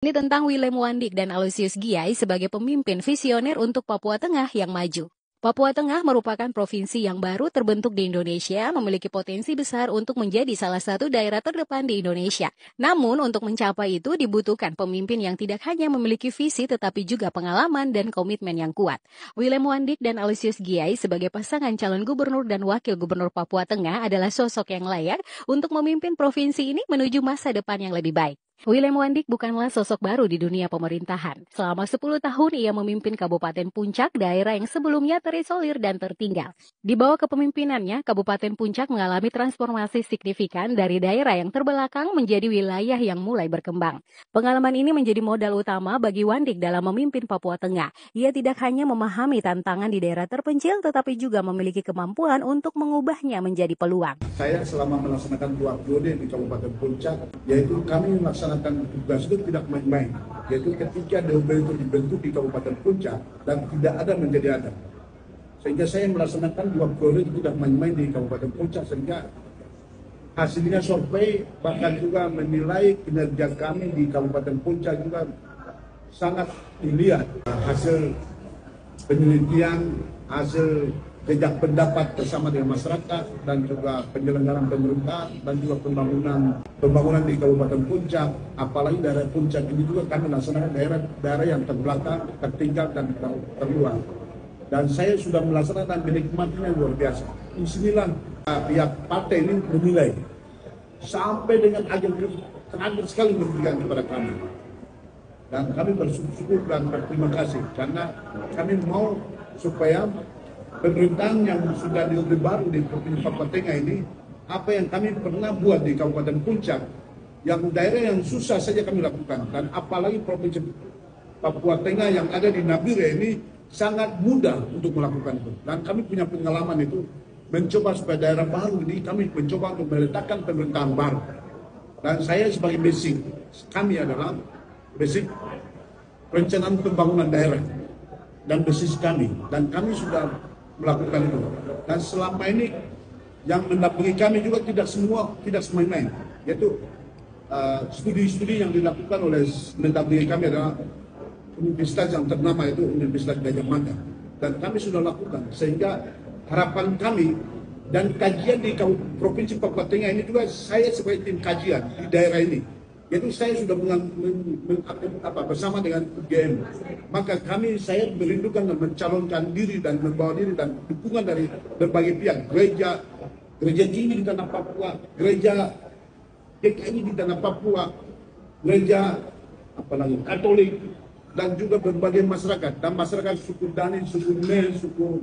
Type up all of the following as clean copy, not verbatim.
Ini tentang Willem Wandik dan Aloysius Giai sebagai pemimpin visioner untuk Papua Tengah yang maju. Papua Tengah merupakan provinsi yang baru terbentuk di Indonesia, memiliki potensi besar untuk menjadi salah satu daerah terdepan di Indonesia. Namun, untuk mencapai itu dibutuhkan pemimpin yang tidak hanya memiliki visi tetapi juga pengalaman dan komitmen yang kuat. Willem Wandik dan Aloysius Giai sebagai pasangan calon gubernur dan wakil gubernur Papua Tengah adalah sosok yang layak untuk memimpin provinsi ini menuju masa depan yang lebih baik. Willem Wandik bukanlah sosok baru di dunia pemerintahan. Selama 10 tahun ia memimpin Kabupaten Puncak, daerah yang sebelumnya terisolir dan tertinggal. Di bawah kepemimpinannya, Kabupaten Puncak mengalami transformasi signifikan dari daerah yang terbelakang menjadi wilayah yang mulai berkembang. Pengalaman ini menjadi modal utama bagi Wandik dalam memimpin Papua Tengah. Ia tidak hanya memahami tantangan di daerah terpencil, tetapi juga memiliki kemampuan untuk mengubahnya menjadi peluang. Saya selama melaksanakan 2 periode di Kabupaten Puncak, yaitu kami melaksanakan tugas itu tidak main-main, yaitu ketika DOB itu dibentuk di Kabupaten Puncak dan tidak ada menjadi ada. Sehingga saya melaksanakan 2 periode itu tidak main-main di Kabupaten Puncak, sehingga hasilnya survei bahkan juga menilai kinerja kami di Kabupaten Puncak juga sangat dilihat. Hasil penelitian, hasil jejak pendapat bersama dengan masyarakat dan juga penyelenggaraan pemerintah dan juga pembangunan di Kabupaten Puncak, apalagi daerah Puncak ini juga kami laksanakan daerah yang terbelakang, tertinggal dan terluar. Dan saya sudah melaksanakan dan menikmatinya luar biasa. Di sinilah pihak partai ini menilai sampai dengan akhir terakhir sekali memberikan kepada kami. Dan kami bersyukur dan berterima kasih karena kami mau supaya pemerintahan yang sudah di Orde Baru di Provinsi Papua Tengah ini, apa yang kami pernah buat di Kabupaten Puncak, yang daerah yang susah saja kami lakukan, dan apalagi Provinsi Papua Tengah yang ada di Nabire ini sangat mudah untuk melakukan itu. Dan kami punya pengalaman itu, mencoba supaya daerah baru ini kami mencoba untuk meletakkan pemerintahan baru. Dan saya sebagai basic, kami adalah basic perencanaan pembangunan daerah dan basis kami, dan kami sudah melakukan itu. Dan selama ini yang mendampingi kami juga tidak main-main, yaitu studi-studi yang dilakukan oleh mendampingi kami adalah universitas yang ternama itu Universitas Gadjah Mada, dan kami sudah lakukan, sehingga harapan kami dan kajian di Provinsi Papua Tengah ini juga saya sebagai tim kajian di daerah ini, yaitu saya sudah bersama dengan UGM, maka saya merindukan dan mencalonkan diri dan membawa diri dan dukungan dari berbagai pihak, gereja tinggi di tanah Papua, gereja GKI di tanah Papua, gereja Katolik, dan juga berbagai masyarakat, dan masyarakat suku Dani, suku Ne, suku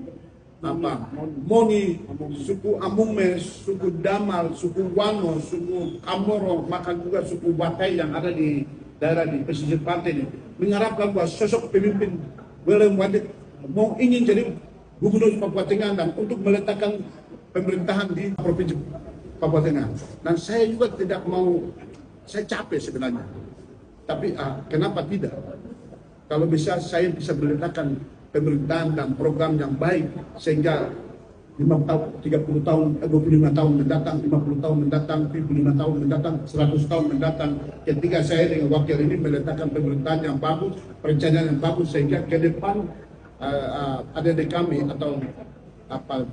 Moni, suku Amume, suku Damal, suku Wano, suku Kamoro, maka juga suku Batai yang ada di daerah di pesisir pantai ini, mengharapkan bahwa sosok pemimpin Willem Wandik mau ingin jadi gubernur Papua Tengah dan untuk meletakkan pemerintahan di Provinsi Papua Tengah. Dan saya juga tidak mau, saya capek sebenarnya, tapi kenapa tidak? Kalau bisa saya bisa meletakkan pemerintahan dan program yang baik sehingga 5 tahun, 30 tahun, 25 tahun mendatang, 50 tahun mendatang, 75 tahun mendatang, 100 tahun mendatang, ketika saya dengan wakil ini meletakkan pemerintahan yang bagus, perencanaan yang bagus, sehingga ke depan adik-adik kami atau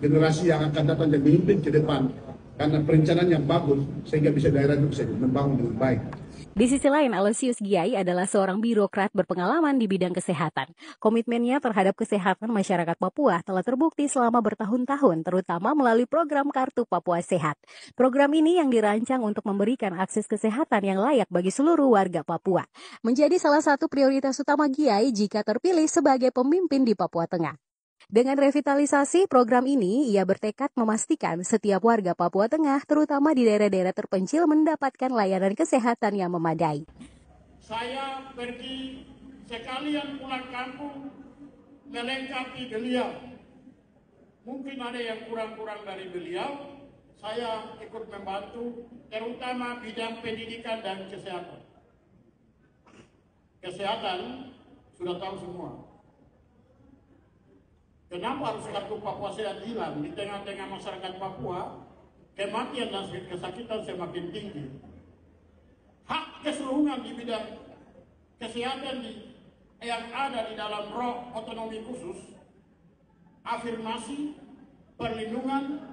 generasi yang akan datang dan memimpin ke depan karena perencanaan yang bagus sehingga bisa daerah itu bisa membangun dengan baik. Di sisi lain, Aloysius Giai adalah seorang birokrat berpengalaman di bidang kesehatan. Komitmennya terhadap kesehatan masyarakat Papua telah terbukti selama bertahun-tahun, terutama melalui program Kartu Papua Sehat. Program ini yang dirancang untuk memberikan akses kesehatan yang layak bagi seluruh warga Papua. Menjadi salah satu prioritas utama Giai jika terpilih sebagai pemimpin di Papua Tengah. Dengan revitalisasi program ini, ia bertekad memastikan setiap warga Papua Tengah, terutama di daerah-daerah terpencil, mendapatkan layanan kesehatan yang memadai. Saya pergi sekalian pulang kampung melengkapi beliau. Mungkin ada yang kurang-kurang dari beliau, saya ikut membantu, terutama bidang pendidikan dan kesehatan. Kesehatan sudah tahu semua. Kenapa harus kartu Papua Sehat hilang? Di tengah-tengah masyarakat Papua, kematian dan kesakitan semakin tinggi. Hak keseluruhan di bidang kesehatan yang ada di dalam roh otonomi khusus, afirmasi, perlindungan,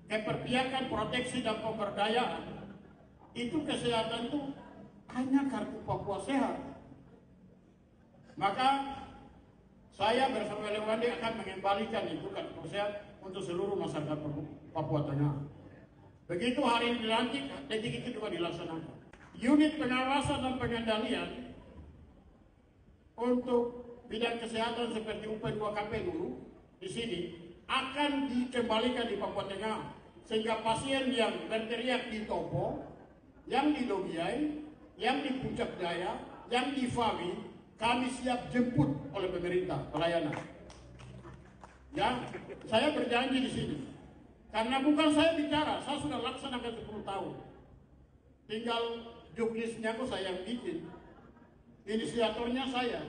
keperpihakan, proteksi, dan pemberdayaan, itu kesehatan itu hanya kartu Papua Sehat. Maka saya bersama Lewandi akan mengembalikan itu kartu sehat untuk seluruh masyarakat Papua Tengah. Begitu hari ini dilantik, detik itu juga dilaksanakan. Unit pengawasan dan pengendalian untuk bidang kesehatan seperti UP2KP dulu di sini akan dikembalikan di Papua Tengah, sehingga pasien yang berteriak di Topo, yang di Logiai, yang di Puncak Jaya, yang di Fawi, kami siap jemput oleh pemerintah pelayanan. Ya, saya berjanji di sini. Karena bukan saya bicara, saya sudah laksanakan 10 tahun. Tinggal juknisnya kok saya yang bikin. Inisiatornya saya,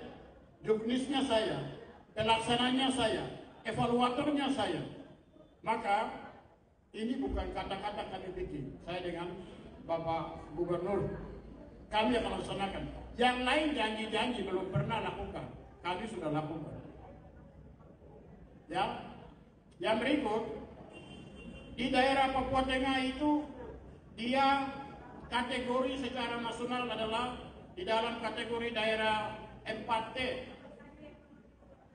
juknisnya saya, pelaksananya saya, evaluatornya saya. Maka ini bukan kata-kata kami bikin. Saya dengan Bapak Gubernur, kami akan laksanakan. Yang lain janji-janji belum pernah lakukan, kami sudah lakukan. Ya, yang berikut, di daerah Papua Tengah itu dia kategori secara nasional adalah di dalam kategori daerah 4T,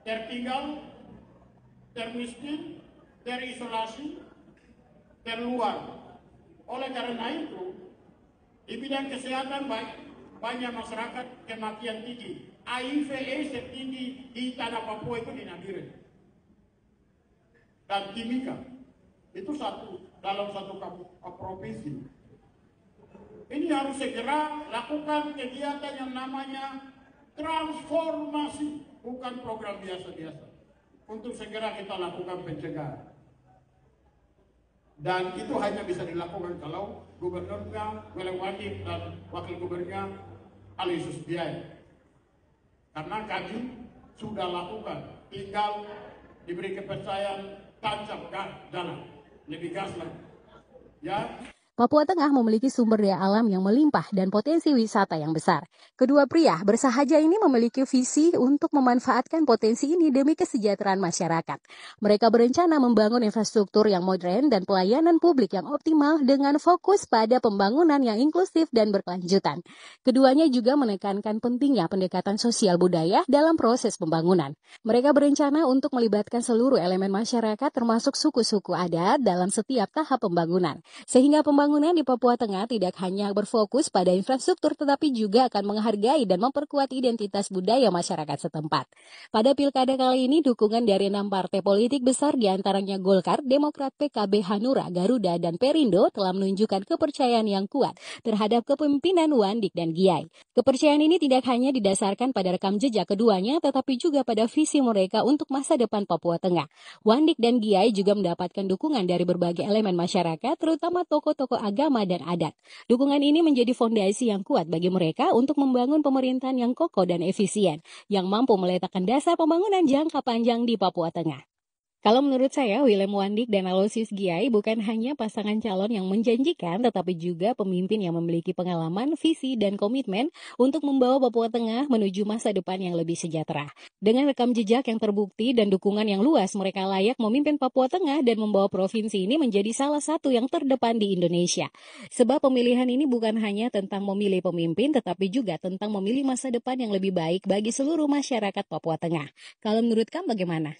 tertinggal, termiskin, terisolasi, terluar. Oleh karena itu, di bidang kesehatan banyak masyarakat kematian tinggi. HIV/AIDS tertinggi di tanah Papua itu di Nabire dan Timika. Itu dalam satu provinsi. Ini harus segera lakukan kegiatan yang namanya transformasi, bukan program biasa-biasa. Untuk segera kita lakukan pencegahan. Dan itu hanya bisa dilakukan kalau gubernurnya, Welewandi, dan wakil gubernurnya Aloysius Giai. Karena kami sudah lakukan, tinggal diberi kepercayaan, tancap jalan, lebih gas lagi. Ya. Papua Tengah memiliki sumber daya alam yang melimpah dan potensi wisata yang besar. Kedua pria bersahaja ini memiliki visi untuk memanfaatkan potensi ini demi kesejahteraan masyarakat. Mereka berencana membangun infrastruktur yang modern dan pelayanan publik yang optimal dengan fokus pada pembangunan yang inklusif dan berkelanjutan. Keduanya juga menekankan pentingnya pendekatan sosial budaya dalam proses pembangunan. Mereka berencana untuk melibatkan seluruh elemen masyarakat termasuk suku-suku adat dalam setiap tahap pembangunan. Sehingga pembangunan di Papua Tengah tidak hanya berfokus pada infrastruktur tetapi juga akan menghargai dan memperkuat identitas budaya masyarakat setempat. Pada pilkada kali ini dukungan dari 6 partai politik besar diantaranya Golkar, Demokrat, PKB, Hanura, Garuda, dan Perindo telah menunjukkan kepercayaan yang kuat terhadap kepemimpinan Wandik dan Giai. Kepercayaan ini tidak hanya didasarkan pada rekam jejak keduanya tetapi juga pada visi mereka untuk masa depan Papua Tengah. Wandik dan Giai juga mendapatkan dukungan dari berbagai elemen masyarakat terutama tokoh-tokoh agama dan adat. Dukungan ini menjadi fondasi yang kuat bagi mereka untuk membangun pemerintahan yang kokoh dan efisien, yang mampu meletakkan dasar pembangunan jangka panjang di Papua Tengah. Kalau menurut saya, William Wandik dan Aloysius Giai bukan hanya pasangan calon yang menjanjikan, tetapi juga pemimpin yang memiliki pengalaman, visi, dan komitmen untuk membawa Papua Tengah menuju masa depan yang lebih sejahtera. Dengan rekam jejak yang terbukti dan dukungan yang luas, mereka layak memimpin Papua Tengah dan membawa provinsi ini menjadi salah satu yang terdepan di Indonesia. Sebab pemilihan ini bukan hanya tentang memilih pemimpin, tetapi juga tentang memilih masa depan yang lebih baik bagi seluruh masyarakat Papua Tengah. Kalau menurut kamu bagaimana?